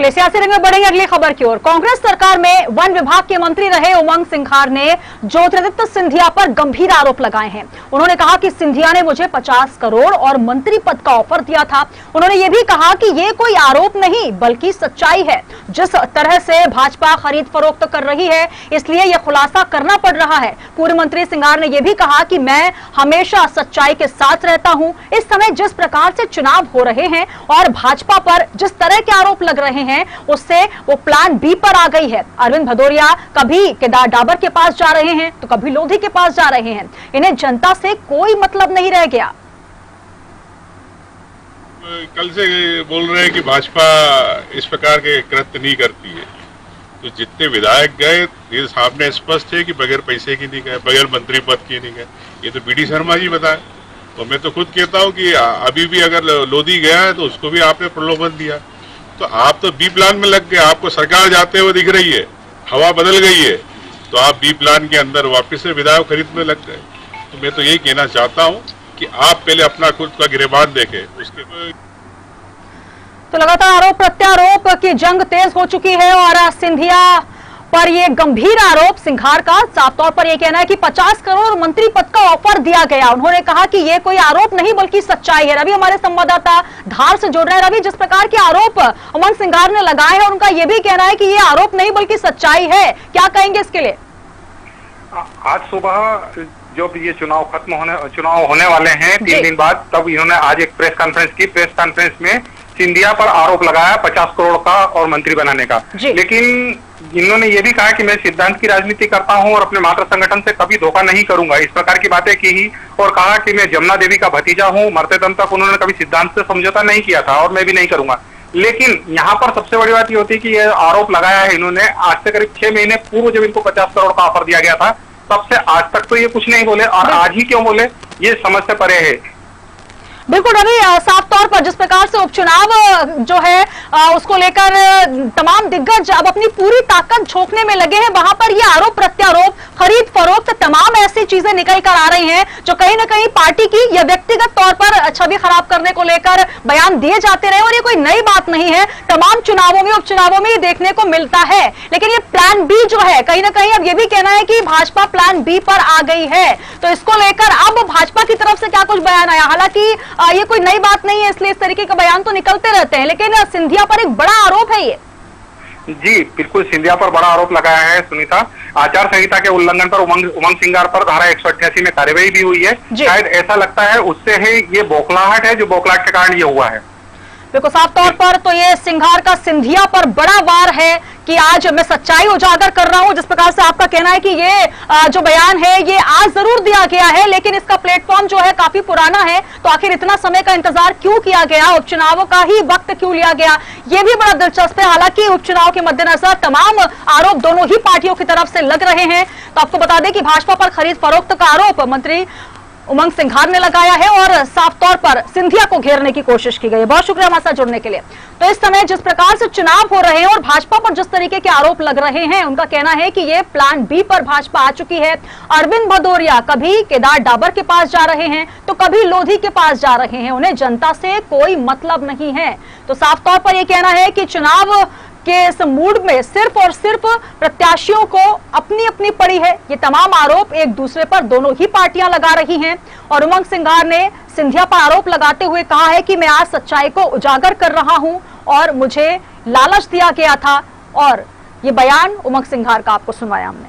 चलिए सियासी रंग में बढ़ेंगे अगली खबर की ओर। कांग्रेस सरकार में वन विभाग के मंत्री रहे उमंग सिंघार ने ज्योतिरादित्य सिंधिया पर गंभीर आरोप लगाए हैं। उन्होंने कहा कि सिंधिया ने मुझे 50 करोड़ और मंत्री पद का ऑफर दिया था। उन्होंने ये भी कहा कि ये कोई आरोप नहीं बल्कि सच्चाई है। जिस तरह से भाजपा खरीद फरोख्त कर रही है इसलिए यह खुलासा करना पड़ रहा है। पूर्व मंत्री सिंघार ने यह भी कहा कि मैं हमेशा सच्चाई के साथ रहता हूं। इस समय जिस प्रकार से चुनाव हो रहे हैं और भाजपा पर जिस तरह के आरोप लग रहे हैं उससे वो प्लान बी पर आ गई है। अरविंद भदौरिया कभी केदार डाबर के पास जा रहे हैं तो कभी लोधी के पास जा रहे हैं। इन्हें जनता से कोई मतलब नहीं रह गया। कल से बोल रहे हैं कि भाजपा इस प्रकार के कृत्य नहीं करती है। तो जितने विधायक गए ये सामने स्पष्ट है कि बगैर पैसे की नहीं गए, बगैर मंत्री पद की नहीं गए। ये तो बीडी शर्मा जी बताए। तो मैं तो खुद कहता हूँ कि अभी भी अगर लोधी गया है तो उसको भी आपने प्रलोभन दिया। तो आप तो बी प्लान में लग गए। आपको सरकार जाते हुए दिख रही है, हवा बदल गई है, तो आप बी प्लान के अंदर वापस से विधायक खरीदने लग गए। तो मैं तो यही कहना चाहता हूँ कि आप पहले अपना खुद का गिरेबान देखें। उसके तो लगातार आरोप प्रत्यारोप की जंग तेज हो चुकी है और सिंधिया पर ये गंभीर आरोप सिंघार का साफ तौर पर यह कहना है कि 50 करोड़ मंत्री पद का ऑफर दिया गया। उन्होंने कहा कि ये कोई आरोप नहीं बल्कि सच्चाई है। रवि हमारे संवाददाता धार से जुड़ रहे हैं। रवि, जिस प्रकार के आरोप उमंग सिंघार ने लगाए हैं उनका यह भी कहना है कि ये आरोप नहीं बल्कि सच्चाई है, क्या कहेंगे इसके लिए? आज सुबह जब ये चुनाव होने वाले हैं 3 दिन बाद, तब इन्होंने आज एक प्रेस कॉन्फ्रेंस की। प्रेस कॉन्फ्रेंस में सिंधिया पर आरोप लगाया 50 करोड़ का और मंत्री बनाने का। लेकिन इन्होंने ये भी कहा कि मैं सिद्धांत की राजनीति करता हूं और अपने मात्र संगठन से कभी धोखा नहीं करूंगा। इस प्रकार की बातें की ही और कहा कि मैं जमुना देवी का भतीजा हूं। मरते दम तक उन्होंने कभी सिद्धांत से समझौता नहीं किया था और मैं भी नहीं करूंगा। लेकिन यहाँ पर सबसे बड़ी बात ये होती है कि ये आरोप लगाया है इन्होंने आज से करीब 6 महीने पूर्व जब इनको 50 करोड़ का ऑफर दिया गया था तब से आज तक तो ये कुछ नहीं बोले, और आज ही क्यों बोले ये समझ से परे है। बिल्कुल रवि, साफ तौर पर जिस प्रकार से उपचुनाव जो है उसको लेकर तमाम दिग्गज अब अपनी पूरी ताकत झोंकने में लगे हैं, वहां पर ये आरोप प्रत्यारोप, खरीद फरोख्त, तमाम ऐसी चीजें निकल कर आ रही हैं जो कहीं ना कहीं पार्टी की या व्यक्तिगत तौर पर छवि खराब करने को लेकर बयान दिए जाते रहे। और ये कोई नई बात नहीं है, तमाम चुनावों में उपचुनावों में ये देखने को मिलता है। लेकिन ये प्लान बी जो है कहीं ना कहीं अब ये भी कहना है कि भाजपा प्लान बी पर आ गई है। तो इसको लेकर अब भाजपा की तरफ से क्या कुछ बयान आया? हालांकि ये कोई नई बात नहीं है इसलिए इस तरीके के बयान तो निकलते रहते हैं, लेकिन सिंधिया पर एक बड़ा आरोप है ये। जी बिल्कुल, सिंधिया पर बड़ा आरोप लगाया है सुनीता। आचार संहिता के उल्लंघन पर उमंग सिंघार पर धारा 188 में कार्यवाही भी हुई है। शायद ऐसा लगता है उससे है ये बौखलाहट है, जो बौखलाहट के कारण ये हुआ है। देखो साफ तौर पर तो ये सिंघार का सिंधिया पर बड़ा वार है कि आज मैं सच्चाई उजागर कर रहा हूं। जिस प्रकार से आपका कहना है कि ये जो बयान है ये आज जरूर दिया गया है लेकिन इसका प्लेटफॉर्म जो है काफी पुराना है, तो आखिर इतना समय का इंतजार क्यों किया गया, उपचुनावों का ही वक्त क्यों लिया गया, ये भी बड़ा दिलचस्प है। हालांकि उपचुनाव के मद्देनजर तमाम आरोप दोनों ही पार्टियों की तरफ से लग रहे हैं। तो आपको बता दें कि भाजपा पर खरीद फरोख्त का आरोप मंत्री उमंग सिंघार ने लगाया है और साफ तौर पर सिंधिया को घेरने की कोशिश की गई है। बहुत शुक्रिया हमारे साथ जुड़ने के लिए। तो इस समय जिस प्रकार से चुनाव हो रहे हैं और भाजपा पर जिस तरीके के आरोप लग रहे हैं उनका कहना है कि ये प्लान बी पर भाजपा आ चुकी है। अरविंद भदौरिया कभी केदार डाबर के पास जा रहे हैं तो कभी लोधी के पास जा रहे हैं। उन्हें जनता से कोई मतलब नहीं है। तो साफ तौर पर यह कहना है कि चुनाव के इस मूड में सिर्फ और सिर्फ प्रत्याशियों को अपनी अपनी पड़ी है। ये तमाम आरोप एक दूसरे पर दोनों ही पार्टियां लगा रही हैं और उमंग सिंघार ने सिंधिया पर आरोप लगाते हुए कहा है कि मैं आज सच्चाई को उजागर कर रहा हूं और मुझे लालच दिया गया था। और ये बयान उमंग सिंघार का आपको सुनवाया हमने।